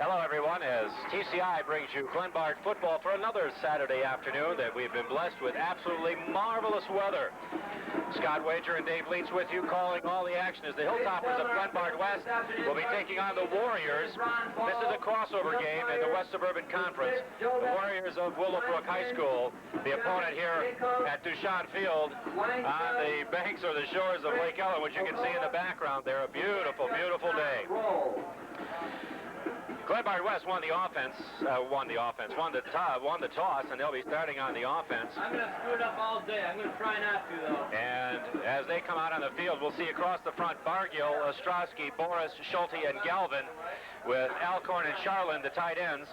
Hello, everyone, as TCI brings you Glenbard football for another Saturday afternoon that we've been blessed with absolutely marvelous weather. Scott Wager and Dave Leitz with you, calling all the action as the Hilltoppers of Glenbard West will be taking on the Warriors. This is a crossover game in the West Suburban Conference. The Warriors of Willowbrook High School, the opponent here at Dushan Field on the banks or the shores of Lake Ellen, which you can see in the background there. A beautiful, beautiful day. Glenbard West won the toss, and they'll be starting on the offense. I'm going to screw it up all day. I'm going to try not to, though. And as they come out on the field, we'll see across the front Bargill, Ostrowski, Boris, Schulte, and Galvin, with Alcorn and Charlin, the tight ends.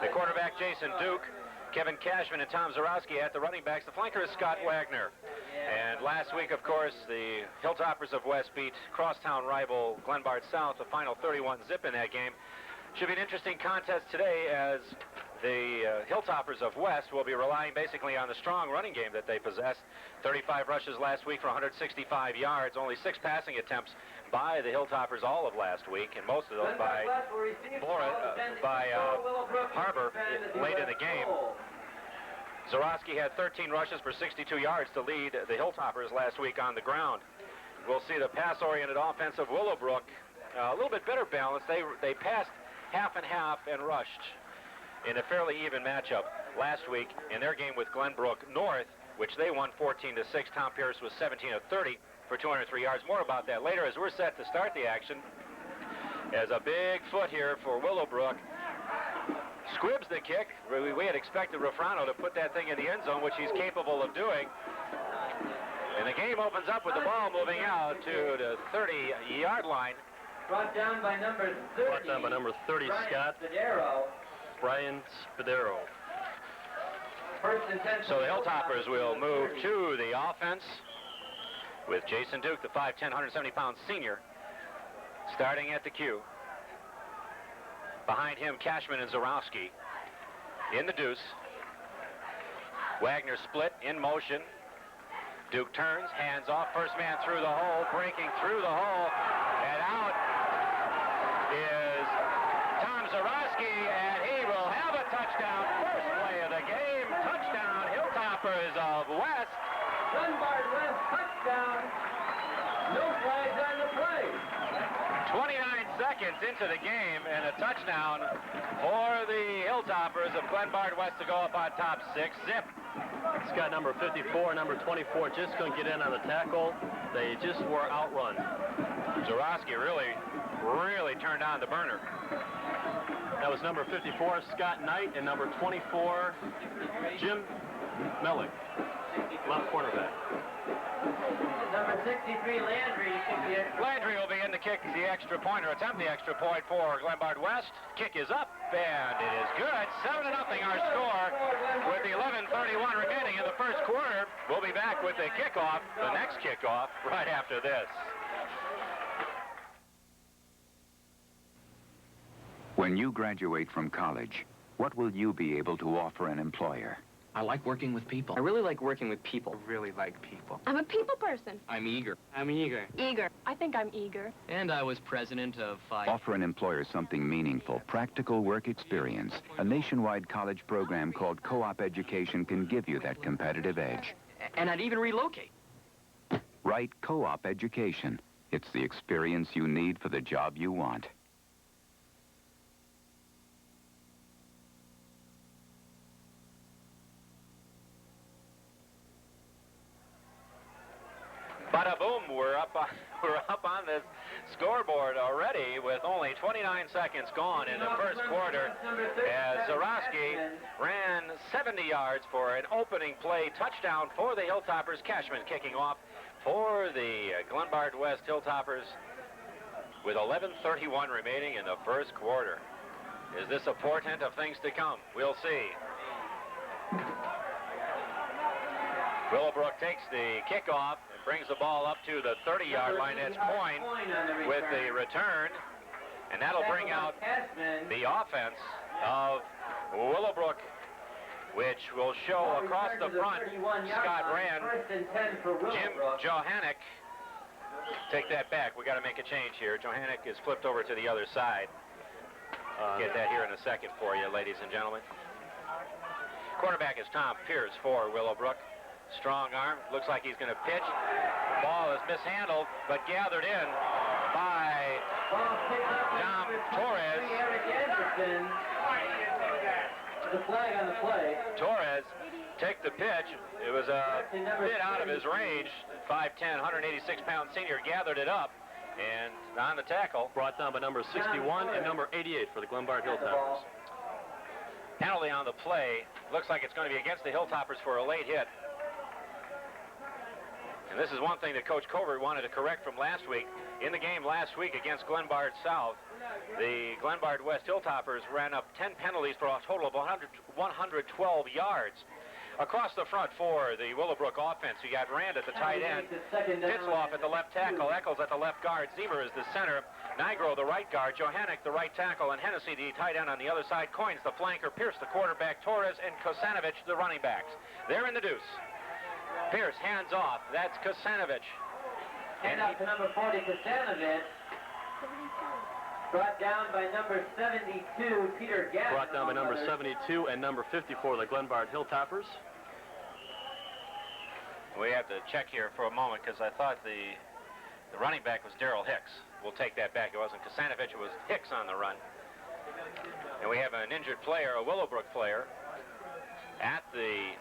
The quarterback, Jason Duke, Kevin Cashman, and Tom Zarowski at the running backs. The flanker is Scott Wagner. And last week, of course, the Hilltoppers of West beat crosstown rival Glenbard South, the final 31-zip in that game. Should be an interesting contest today, as the Hilltoppers of West will be relying basically on the strong running game that they possess. 35 rushes last week for 165 yards, only 6 passing attempts by the Hilltoppers all of last week, and most of those by Harbor late in the game. Zarowski had 13 rushes for 62 yards to lead the Hilltoppers last week on the ground. We'll see the pass-oriented offense of Willowbrook a little bit better balanced. They passed half and half and rushed in a fairly even matchup last week in their game with Glenbrook North, which they won 14-6. Tom Pierce was 17 of 30 for 203 yards. More about that later as we're set to start the action. As a big foot here for Willowbrook. Squibbs the kick. We had expected Rafrano to put that thing in the end zone, which he's capable of doing. And the game opens up with the ball moving out to the 30-yard line. Brought down by number 30. Scott. Brian Spadero. So the Hilltoppers will move to the offense with Jason Duke, the 5'10", 170-pound senior, starting at the cue. Behind him, Cashman and Zarowski in the deuce. Wagner split in motion. Duke turns, hands off, first man through the hole, breaking through the hole, and out is Tom Zarowski, and he will have a touchdown. First play of the game, touchdown, Hilltoppers of West. Glenbard West touchdown. No flags on the play. 29 seconds into the game, and a touchdown for the Hilltoppers of Glenbard West to go up on top 6-zip. Scott, number 54, number 24 just couldn't get in on the tackle. They just were outrun. Zarowski really turned on the burner. That was number 54, Scott Knight, and number 24, Jim Mellick, left cornerback. Number 63, Landry. Landry will be in to kick the extra point, or attempt the extra point for Glenbard West. Kick is up, and it is good. 7-0 our score with 11:31 remaining in the first quarter. We'll be back with the kickoff, the next kickoff, right after this. When you graduate from college, what will you be able to offer an employer? I like working with people. I really like working with people. I really like people. I'm a people person. I'm eager. I'm eager. Eager. I think I'm eager. And I was president of 5... Offer an employer something meaningful, practical work experience. A nationwide college program called Co-op Education can give you that competitive edge. And I'd even relocate. Right, Co-op Education. It's the experience you need for the job you want. Bada boom, we're up on this scoreboard already with only 29 seconds gone in the first quarter as Zarowski ran 70 yards for an opening play touchdown for the Hilltoppers. Cashman kicking off for the Glenbard West Hilltoppers with 11:31 remaining in the first quarter. Is this a portent of things to come? We'll see. Willowbrook takes the kickoff and brings the ball up to the 30-yard line. That's Coyne with the return. And that'll bring out the offense of Willowbrook, which will show across the front Scott Rand, Jim Johannick. Take that back. We got to make a change here. Johannick is flipped over to the other side. Get that here in a second for you, ladies and gentlemen. Quarterback is Tom Pierce for Willowbrook. Strong arm. Looks like he's going to pitch. Ball is mishandled, but gathered in by Dom Torres. Eric Anderson. The flag on the play. Torres take the pitch. It was a bit out of his range. 5'10", 186-pound senior gathered it up. And on the tackle. Brought down by number 61 and number 88 for the Glenbard Hilltoppers. Penalty on the play. Looks like it's going to be against the Hilltoppers for a late hit. And this is one thing that Coach Covert wanted to correct from last week. In the game last week against Glenbard South, the Glenbard West Hilltoppers ran up 10 penalties for a total of 112 yards. Across the front for the Willowbrook offense, you got Rand at the tight end, Ditzloff at the left tackle, Eccles at the left guard, Zemer is the center, Nigro the right guard, Johannick the right tackle, and Hennessy the tight end on the other side, Coins the flanker, Pierce the quarterback, Torres and Kosanovich the running backs. They're in the deuce. Pierce hands off. That's Kosanovich. Hand out to number 40, Kosanovich. Brought down by number 72, Peter Gatt. Brought down by number 72 and number 54, the Glenbard Hilltoppers. We have to check here for a moment because I thought the running back was Darrell Hicks. We'll take that back. It wasn't Kosanovich, it was Hicks on the run. And we have an injured player, a Willowbrook player, at the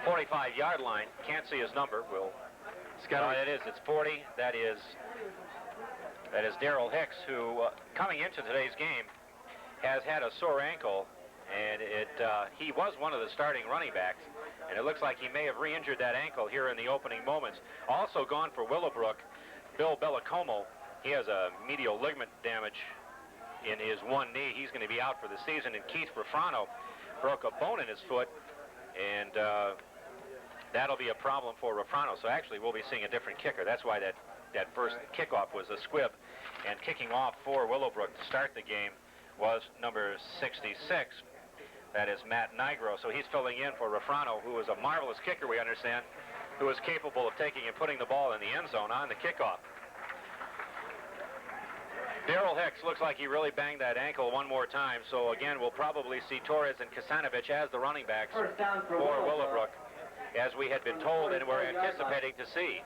45-yard line. Can't see his number. It is. It's 40. That is Darrell Hicks, who coming into today's game has had a sore ankle, and he was one of the starting running backs, and it looks like he may have re-injured that ankle here in the opening moments. Also gone for Willowbrook, Bill Bellicomo. He has a medial ligament damage in his one knee. He's going to be out for the season, and Keith Refrano broke a bone in his foot, and that'll be a problem for Refrano. So actually we'll be seeing a different kicker. That's why that first kickoff was a squib. And kicking off for Willowbrook to start the game was number 66. That is Matt Nigro. So he's filling in for Refrano, who is a marvelous kicker, we understand, who is capable of taking and putting the ball in the end zone on the kickoff. Darrell Hicks looks like he really banged that ankle one more time. So again, we'll probably see Torres and Kosanovich as the running backs for Willowbrook, as we had been told and were anticipating to see.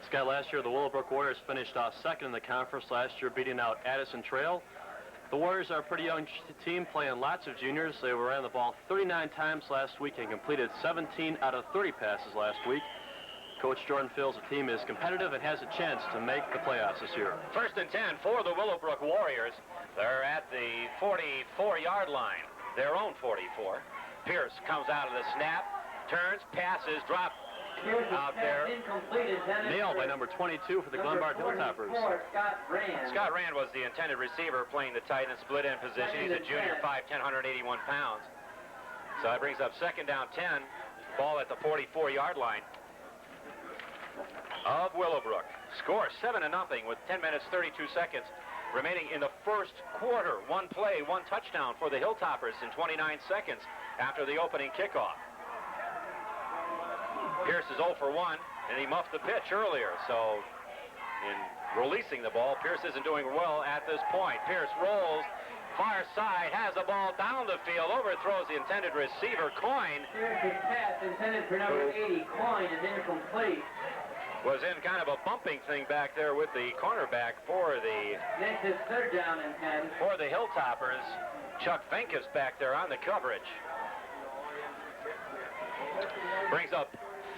Scott, last year the Willowbrook Warriors finished off second in the conference last year, beating out Addison Trail. The Warriors are a pretty young team playing lots of juniors. They ran the ball 39 times last week and completed 17 out of 30 passes last week. Coach Jordan feels the team is competitive and has a chance to make the playoffs this year. 1st and 10 for the Willowbrook Warriors. They're at the 44-yard line, their own 44. Pierce comes out of the snap, turns, passes, dropped out there. Nailed by number 22 for the Glenbard Hilltoppers. Scott Rand was the intended receiver, playing the tight end split end position. He's a junior, 5'10", 181 pounds. So that brings up 2nd down 10. Ball at the 44-yard line of Willowbrook. Score 7-0 with 10 minutes, 32 seconds remaining in the first quarter. One play, one touchdown for the Hilltoppers in 29 seconds after the opening kickoff. Pierce is 0 for 1, and he muffed the pitch earlier. So in releasing the ball, Pierce isn't doing well at this point. Pierce rolls, far side, has the ball down the field, overthrows the intended receiver, Coin. Pierce's pass intended for number 80, Coin, is incomplete. Was in kind of a bumping thing back there with the cornerback for the... Next is 3rd down and 10. For the Hilltoppers, Chuck Venkus back there on the coverage. Brings up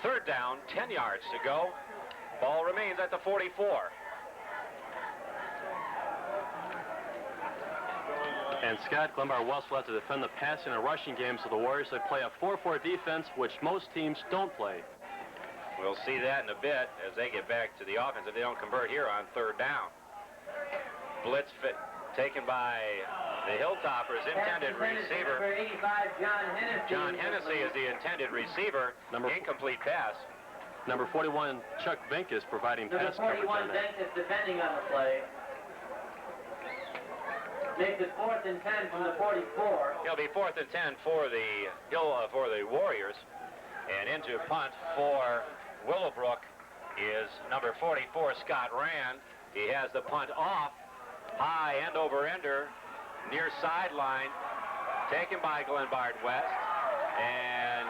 3rd down, 10 yards to go. Ball remains at the 44. And Scott, Glenbard West will have to defend the passing and rushing games of the Warriors. They play a 4-4 defense, which most teams don't play. We'll see that in a bit as they get back to the offense if they don't convert here on 3rd down. Blitz taken by the Hilltoppers, intended receiver. Number 85, John Hennessy. John Hennessy is the intended receiver. Incomplete pass. Number 41, Chuck Venkus, providing pass coverage on Number 41, that. Venkus defending on the play. Makes it 4th and 10 from the 44. It'll be 4th and 10 for the Warriors. And into punt for Willowbrook is number 44, Scott Rand. He has the punt off High end over ender, near sideline, taken by Glenbard West. And,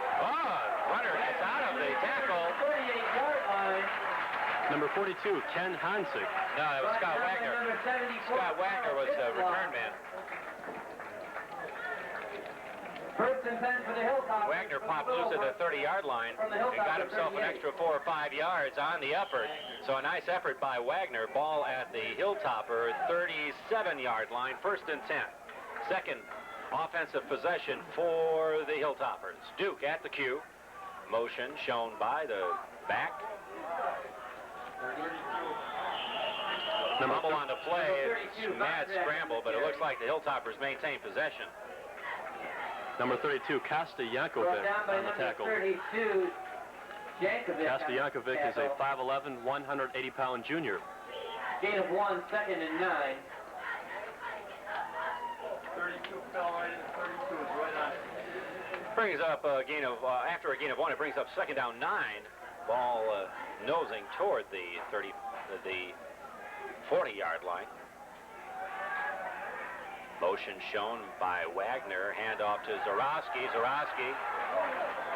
runner gets out of the tackle. 38-yard line. Number 42, Ken Hansig. No, it was Scott Wagner. Number 74. Scott Wagner was the return man. First and 10 for the Hilltoppers. Wagner popped loose at the 30-yard line and got himself an extra 4 or 5 yards on the effort. So a nice effort by Wagner. Ball at the Hilltopper 37-yard line, first and 10. Second offensive possession for the Hilltoppers. Duke at the cue. Motion shown by the back. Fumble on the play. It's a mad scramble, but it looks like the Hilltoppers maintain possession. Number 32, Kosta Yankovic on the tackle. 32, Jankovic. Kosta Yankovic is a 5'11", 180-pound junior. Gain of 1, second and 9. 32 fell right in. 32 is right on. Brings up a gain of, after a gain of 1, it brings up second down 9. Ball nosing toward the 40-yard line. Motion shown by Wagner. Handoff to Zarowski. Zarowski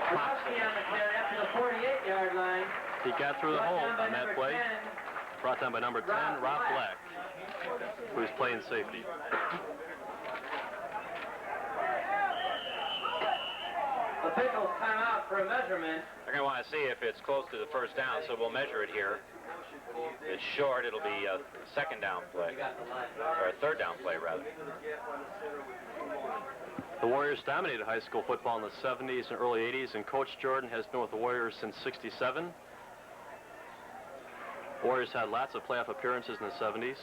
pops Zarowski on the carry up to the 48-yard line. He got through the hole on that play. Brought down by number 10, Rob Black, who's playing safety. Officials time out for a measurement. They're going to want to see if it's close to the first down, so we'll measure it here. If it's short, it'll be a second down play, or a third down play, rather. The Warriors dominated high school football in the 70s and early 80s, and Coach Jordan has been with the Warriors since '67. Warriors had lots of playoff appearances in the 70s.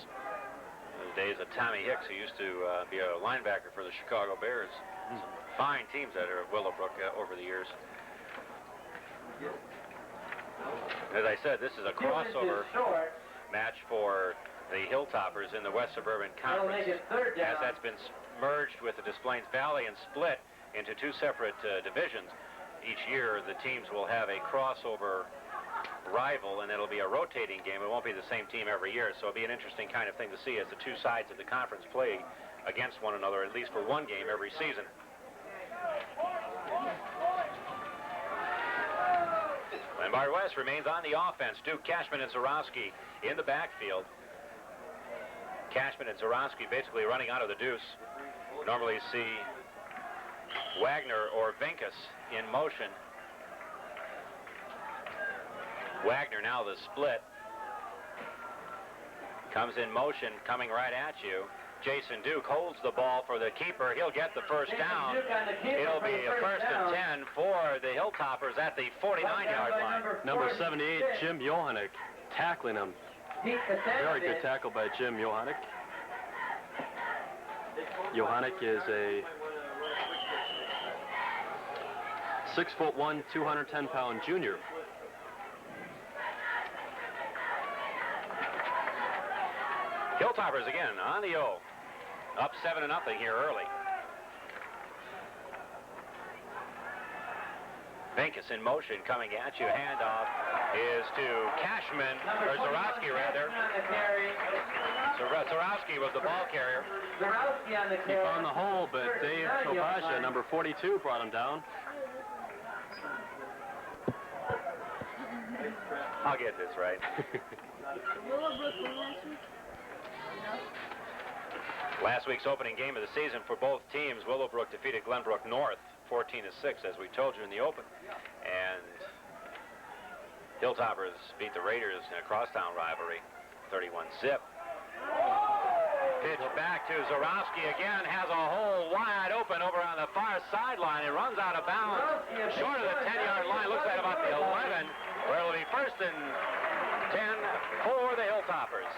Those days of Tommy Hicks, who used to be a linebacker for the Chicago Bears. Some fine teams that are at Willowbrook over the years. As I said, this is a crossover match for the Hilltoppers in the West Suburban Conference, as that's been merged with the Des Plaines Valley and split into two separate divisions. Each year, the teams will have a crossover rival, and it'll be a rotating game. It won't be the same team every year, so it'll be an interesting kind of thing to see as the two sides of the conference play against one another, at least for one game every season. Glenbard West remains on the offense. Duke, Cashman, and Zarowski in the backfield. Cashman and Zarowski basically running out of the deuce. Normally see Wagner or Vinkus in motion. Wagner now the split. Comes in motion, coming right at you. Jason Duke holds the ball for the keeper. He'll get the first down. It'll be a first and 10 for the Hilltoppers at the 49-yard line. Number 78, Jim Johannick, tackling him. Very good tackle by Jim Johannick. Johannick is a 6'1", 210-pound junior. Hilltoppers again on the O. Up 7-0 here early. Vinkus in motion coming at you. Handoff is to Cashman, or Zarowski rather. Zarowski was the ball carrier. He found the hole, but Dave Tobaja, number 42, brought him down. I'll get this right. Last week's opening game of the season for both teams, Willowbrook defeated Glenbrook North 14-6, as we told you in the open. And Hilltoppers beat the Raiders in a crosstown rivalry, 31-zip. Pitch back to Zarowski again, has a hole wide open over on the far sideline. It runs out of bounds, short of the 10-yard line, looks like about the 11, where it'll be first and 10 for the Hilltoppers.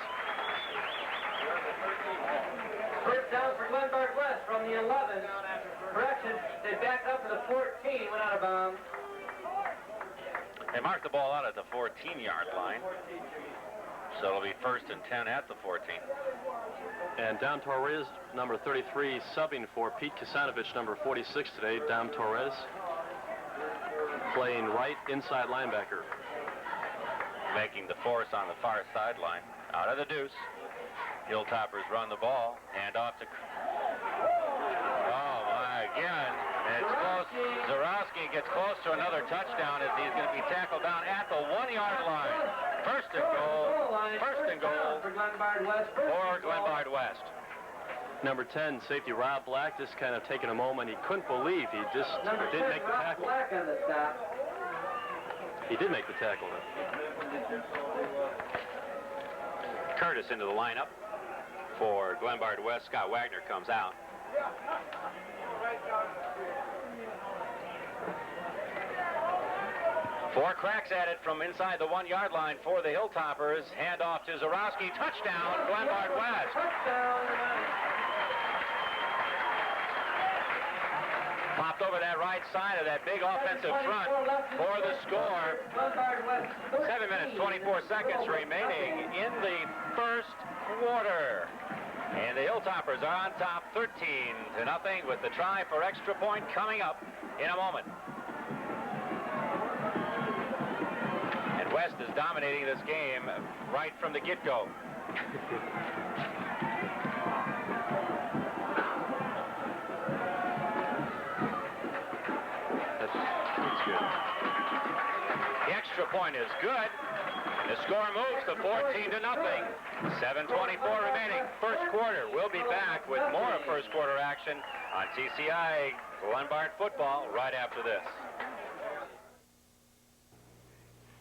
First down for Glenbard West from the 11. Correction, they backed up to the 14, went out of bounds. They marked the ball out at the 14-yard line. So it'll be first and 10 at the 14. And Dom Torres, number 33, subbing for Pete Kasanovich, number 46 today. Dom Torres playing right inside linebacker. Making the force on the far sideline. Out of the deuce. Hilltoppers run the ball. Hand off to... Oh, my, again. And it's close. Zarowski gets close to another touchdown as he's going to be tackled down at the 1-yard line. First and goal. First and goal for Glenbard West. Number 10, safety Rob Black, just kind of taking a moment. He couldn't believe he just didn't make the tackle. Black on the stop. He did make the tackle, though. Curtis into the lineup for Glenbard West. Scott Wagner comes out. Four cracks at it from inside the 1-yard line for the Hilltoppers. Hand off to Zarowski. Touchdown, Glenbard West. Popped over that right side of that big offensive front for the score. 7 minutes, 24 seconds remaining in the first quarter. And the Hilltoppers are on top 13-0 with the try for extra point coming up in a moment. And West is dominating this game right from the get-go. That's good. The extra point is good. The score moves to 14-0. 7:24 remaining. First quarter. We'll be back with more of first quarter action on TCI Glenbard football right after this.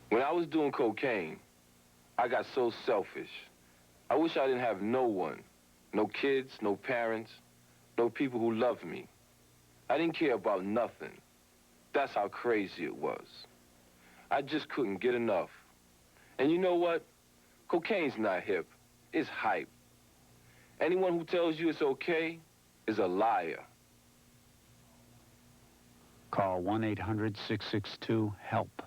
When I was doing cocaine, I got so selfish. I wish I didn't have no one. No kids, no parents, no people who loved me. I didn't care about nothing. That's how crazy it was. I just couldn't get enough. And you know what? Cocaine's not hip. It's hype. Anyone who tells you it's okay is a liar. Call 1-800-662-HELP.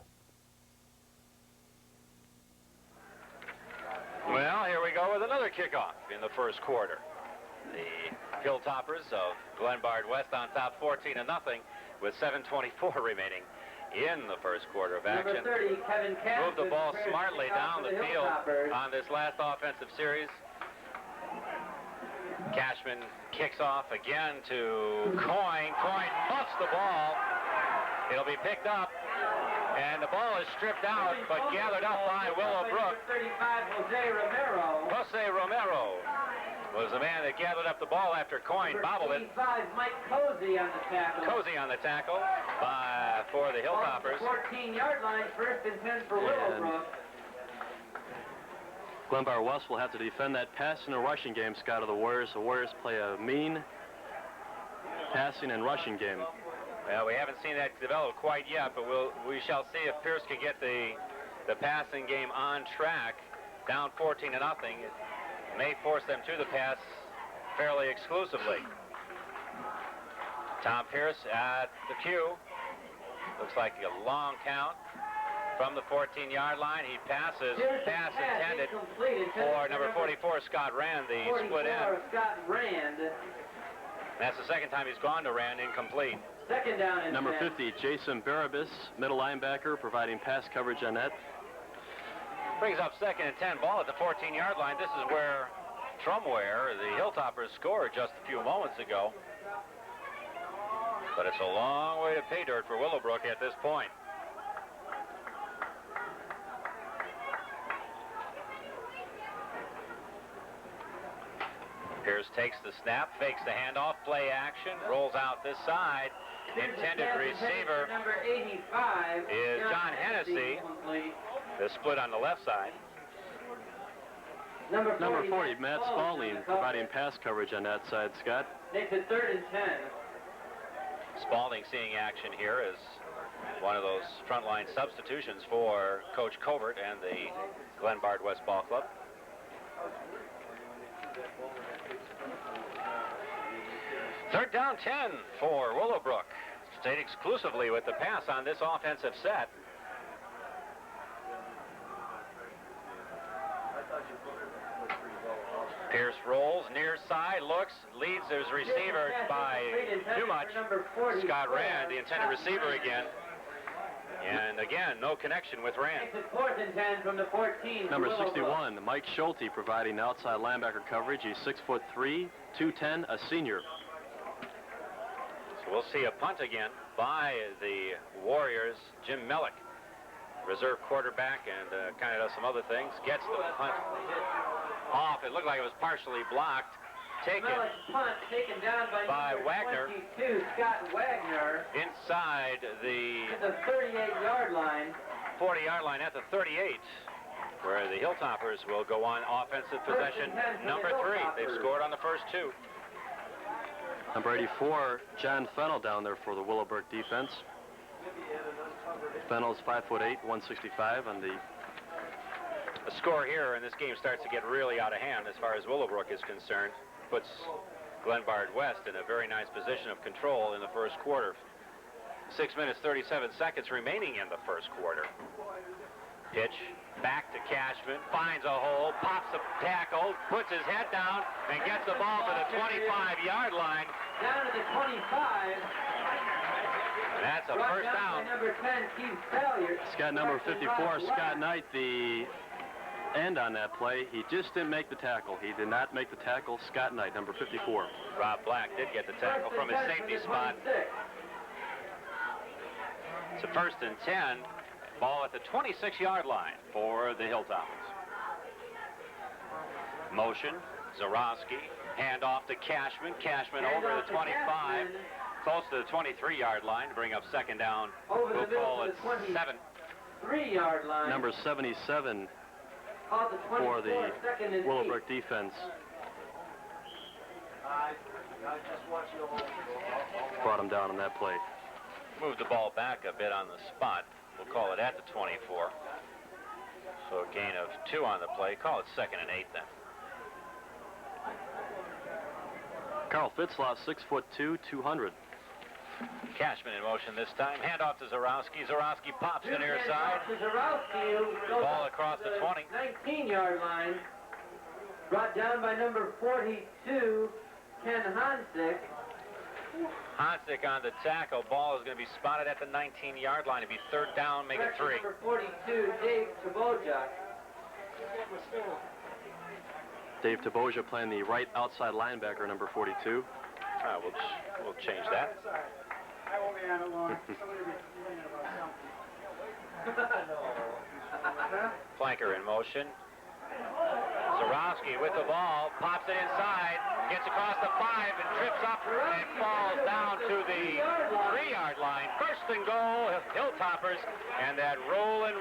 Well, here we go with another kickoff in the first quarter. The Hilltoppers of Glenbard West on top 14-0 with 7:24 remaining in the first quarter of action. Number 30, Kevin Cass. Moved the ball smartly down the field on this last offensive series. Cashman kicks off again to Coyne. Coyne muffs the ball. It'll be picked up. And the ball is stripped out, but gathered up by Willowbrook. 35, Jose Romero. Jose Romero was the man that gathered up the ball after Coyne bobbled it. 85, Mike Cozy on the tackle. Cozy on the tackle for the Hilltoppers. 14-yard line, first and 10 for Willowbrook. Glenbard West will have to defend that passing and rushing game, Scott, of the Warriors. The Warriors play a mean passing and rushing game. Well, we haven't seen that develop quite yet, but we shall see if Pierce can get the passing game on track. Down 14-0. It may force them to the pass fairly exclusively. Tom Pierce at the cue. Looks like a long count from the 14-yard line. He passes. Pass intended for number 44, Scott Rand, the split end. Scott Rand. That's the second time he's gone to Rand, incomplete. Second down and Number 10. 50, Jason Barabas, middle linebacker, providing pass coverage on that. Brings up second and 10, ball at the 14-yard line. This is where Trumware, the Hilltoppers, scored just a few moments ago. But it's a long way to pay dirt for Willowbrook at this point. Pierce takes the snap, fakes the handoff, play action, rolls out this side. Intended receiver number 85 is John Hennessy. The split on the left side. Number 40, Matt Spalding, providing pass coverage on that side, Scott. Makes it 3rd and 10. Spalding seeing action here as one of those frontline substitutions for Coach Covert and the Glenbard West Ball Club. Third down 10 for Willowbrook. Stayed exclusively with the pass on this offensive set. Pierce rolls, near side, looks, leads his receiver by too much. Scott Rand, the intended receiver again. And again, no connection with Rand. It's 4th and 10 from the 14. Number 61, Mike Schulte, providing outside linebacker coverage. He's 6'3", 210, a senior. So we'll see a punt again by the Warriors. Jim Mellick, reserve quarterback, and kind of does some other things. Gets the punt off. It looked like it was partially blocked. Taken punt taken down by Wagner. 22, Scott Wagner. Inside the 38-yard line. 40-yard line at the 38, where the Hilltoppers will go on offensive possession number 3. They've scored on the first 2. Number 84, John Fennell down there for the Willowbrook defense. Fennell's 5'8", 165 on the... The score here, and this game starts to get really out of hand as far as Willowbrook is concerned. Puts Glenbard West in a very nice position of control in the first quarter. 6 minutes, 37 seconds remaining in the first quarter. Pitch back to Cashman, finds a hole, pops a tackle, puts his head down, and gets the ball to the 25-yard line. Down to the 25. That's a first down. Number 10, Keith Salyer. Scott number 54, Scott Knight, the end on that play. He just didn't make the tackle. He did not make the tackle. Scott Knight, number 54. Rob Black did get the tackle from his safety spot. It's a 1st and 10. Ball at the 26-yard line for the Hilltoppers. Motion, Zarowski, hand off to Cashman. Cashman over the 25, close to the 23-yard line to bring up 2nd down. We'll call it 7. 3-yard line. Number 77 for the Willowbrook defense. Brought him down on that play. Moved the ball back a bit on the spot. We'll call it at the 24. So a gain of 2 on the play. Call it 2nd and 8 then. Carl Fitzlaw, 6'2", 200. Cashman in motion this time. Handoff to Zarowski. Zarowski pops the near side. Ball across the 20. 19-yard line. Brought down by number 42, Ken Hansick. Hansick on the tackle. Ball is going to be spotted at the 19-yard line. It'll be third down, make it 3. Number 42, Dave Tabojak. Dave Tabojak playing the right outside linebacker, number 42. We'll change that. I won't be on it long. Somebody will be complaining about something. Flanker in motion. Zarowski with the ball, pops it inside, gets across the 5 and trips up and falls down to the 3-yard line. First and goal, Hilltoppers, and that rolling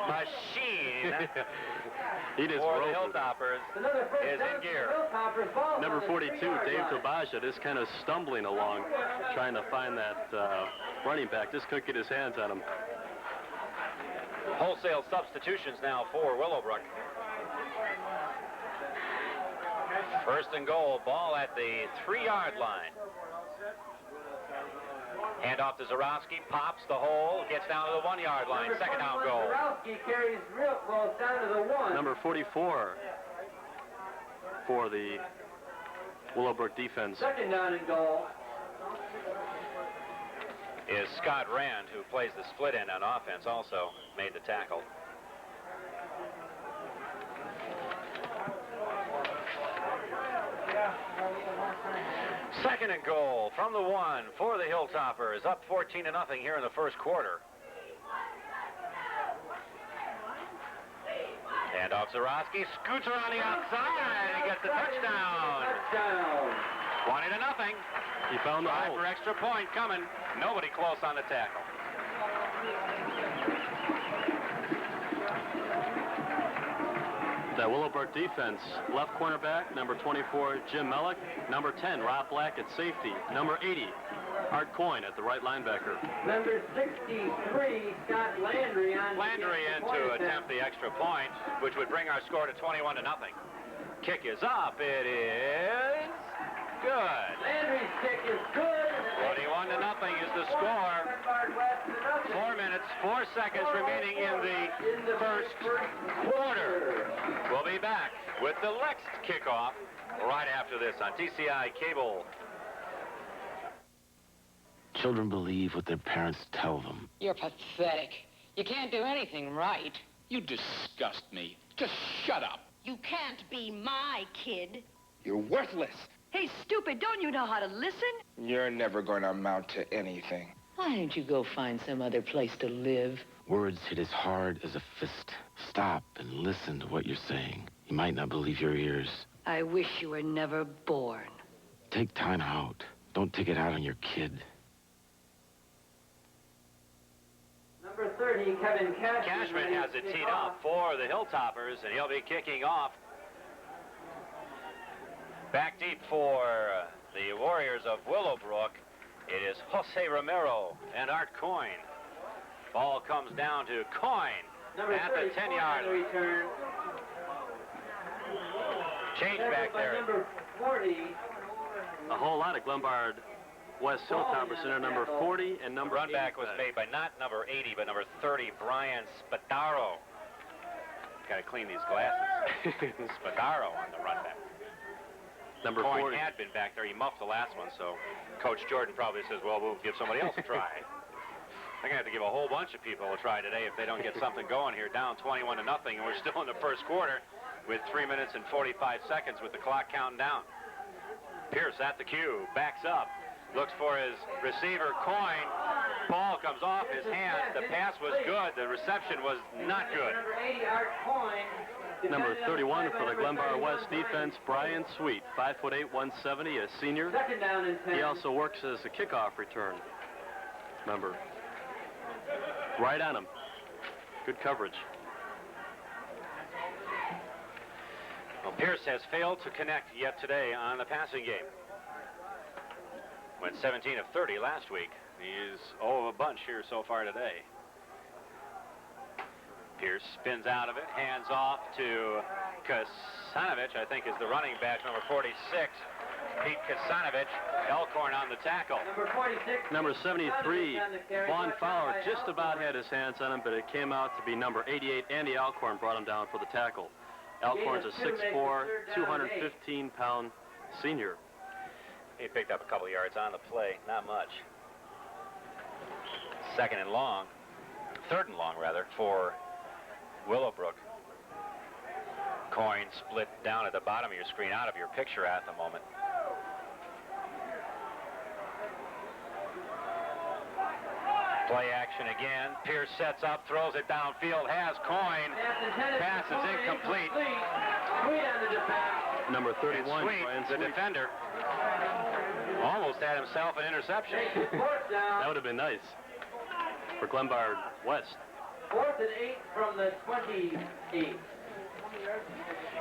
machine He just for the rolled. Hilltoppers is in gear. Number 42, Dave Tabajah, just kind of stumbling along, trying to find that running back. Just couldn't get his hands on him. Wholesale substitutions now for Willowbrook. First and goal, ball at the 3-yard line. Hand off to Zarowski, pops the hole, gets down to the 1-yard line. Second down goal. Zarowski carries real close down to the 1. Number 44 for the Willowbrook defense. Second down and goal is Scott Rand, who plays the split end on offense, also made the tackle. Second and goal from the 1 for the Hilltoppers, up 14-0 here in the first quarter. And off Zarowski, scoots around the outside, and he gets the touchdown. 20-0. He found the Try hole. for extra point coming. Nobody close on the tackle. That Willowbrook defense, left cornerback, number 24, Jim Mellick. Number 10, Rob Black at safety. Number 80, Art Coyne at the right linebacker. Number 63, Scott Landry on. Landry in to attempt the extra point, which would bring our score to 21-0. Kick is up. It is good. Landry's kick is good. 21-0 is the score. 4 minutes, 4 seconds remaining in the first quarter. We'll be back with the next kickoff right after this on TCI Cable. Children believe what their parents tell them. You're pathetic. You can't do anything right. You disgust me. Just shut up. You can't be my kid. You're worthless. Hey, stupid, don't you know how to listen? You're never going to amount to anything. Why don't you go find some other place to live? Words hit as hard as a fist. Stop and listen to what you're saying. You might not believe your ears. I wish you were never born. Take time out. Don't take it out on your kid. Number 30, Kevin Cashman. Cashman has it teed up for the Hilltoppers, and he'll be kicking off. Back deep for the Warriors of Willowbrook. It is Jose Romero and Art Coyne. Ball comes down to Coyne at the 10-yard line. Change back there. Number 40. A whole lot of Glenbard West Hilltoppers in there, number 40 and number Run back 85. was made by not number 80, but number 30, Brian Spadaro. Got to clean these glasses. Spadaro on the run back. Number Coyne 40. had been back there. He muffed the last one, so Coach Jordan probably says, well, we'll give somebody else a try. They're going to have to give a whole bunch of people a try today if they don't get something going here. Down 21-0, and we're still in the first quarter with 3 minutes and 45 seconds with the clock counting down. Pierce at the cue, backs up, looks for his receiver, Coyne. Ball comes off his hand. The pass was good. The reception was not good. Number 80, Art Coyne. Number 31 for the Glenbard West defense, Brian Sweet, 5'8", 170, a senior. Second down and 10. He also works as a kickoff return. Remember, right on him. Good coverage. Well, Pierce has failed to connect yet today on the passing game. Went 17 of 30 last week. He's of a bunch here so far today. Pierce spins out of it, hands off to Kasanovich, I think is the running back, number 46. Pete Kasanovich, Elkhorn on the tackle. Number 46. Number 73, Vaughn Fowler just about had his hands on him, but it came out to be number 88, Andy Alcorn brought him down for the tackle. Alcorn's a 6'4", 215-pound senior. He picked up a couple yards on the play, not much. Third and long rather, for Willowbrook. Coyne split down at the bottom of your screen, out of your picture at the moment. Play action again. Pierce sets up, throws it downfield, has Coyne. Pass is incomplete. Number 31, Sweet, Brian the Sweet. defender, almost had himself an interception. That would have been nice for Glenbard West. 4th and 8 from the 28.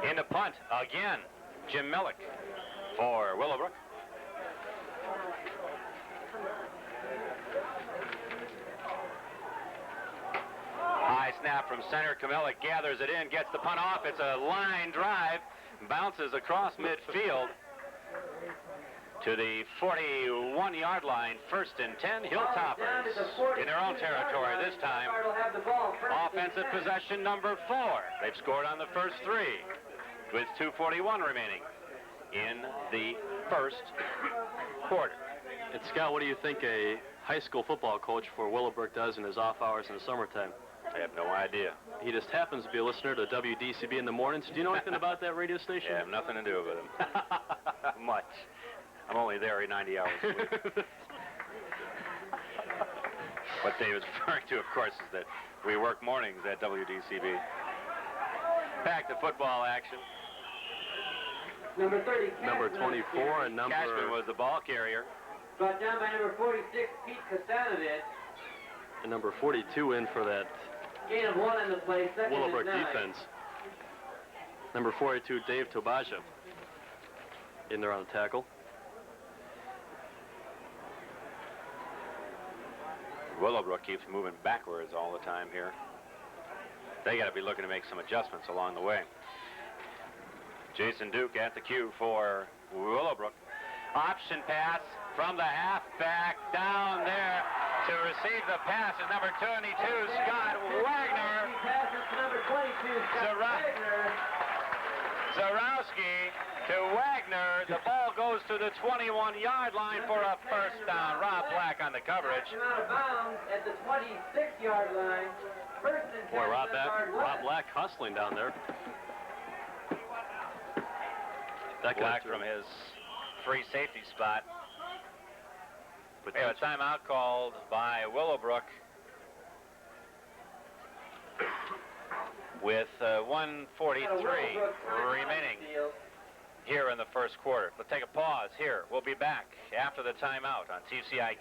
In the punt again, Jim Millick for Willowbrook. High snap from center. Kamelic gathers it in, gets the punt off. It's a line drive, bounces across midfield to the 41-yard line. 1st and 10, Hilltoppers in their own territory this time. Offensive possession number 4. They've scored on the first 3 with 2:41 remaining in the first quarter. And Scott, what do you think a high school football coach for Willowbrook does in his off hours in the summertime? I have no idea. He just happens to be a listener to WDCB in the mornings. Do you know anything about that radio station? Yeah, I have nothing to do with him. Much. I'm only there 90 hours a week. What Dave is referring to, of course, is that we work mornings at WDCB. Back to football action. Number 30, Number 24 and number... Cashman was the ball carrier. Brought down by number 46, Pete Kasanovich. And number 42 in for that Gain of 1 in the play, 2nd Willowbrook and 9. defense. Number 42, Dave Tobaja, in there on the tackle. Willowbrook keeps moving backwards all the time here. They got to be looking to make some adjustments along the way. Jason Duke at the cue for Willowbrook. Option pass from the halfback down there to receive the pass is number 22, Scott Wagner. Passes to number 22, Scott Wagner. Zarowski to Wagner. The ball goes goes to the 21-yard line for a first down. Rob Black on the coverage. Out of bounds at the 26-yard line. First and 10. Boy, Rob Black hustling down there. That Black from his free safety spot. We have a timeout called by Willowbrook with 1:43 remaining here in the first quarter. Let's take a pause here. We'll be back after the timeout on TCIK.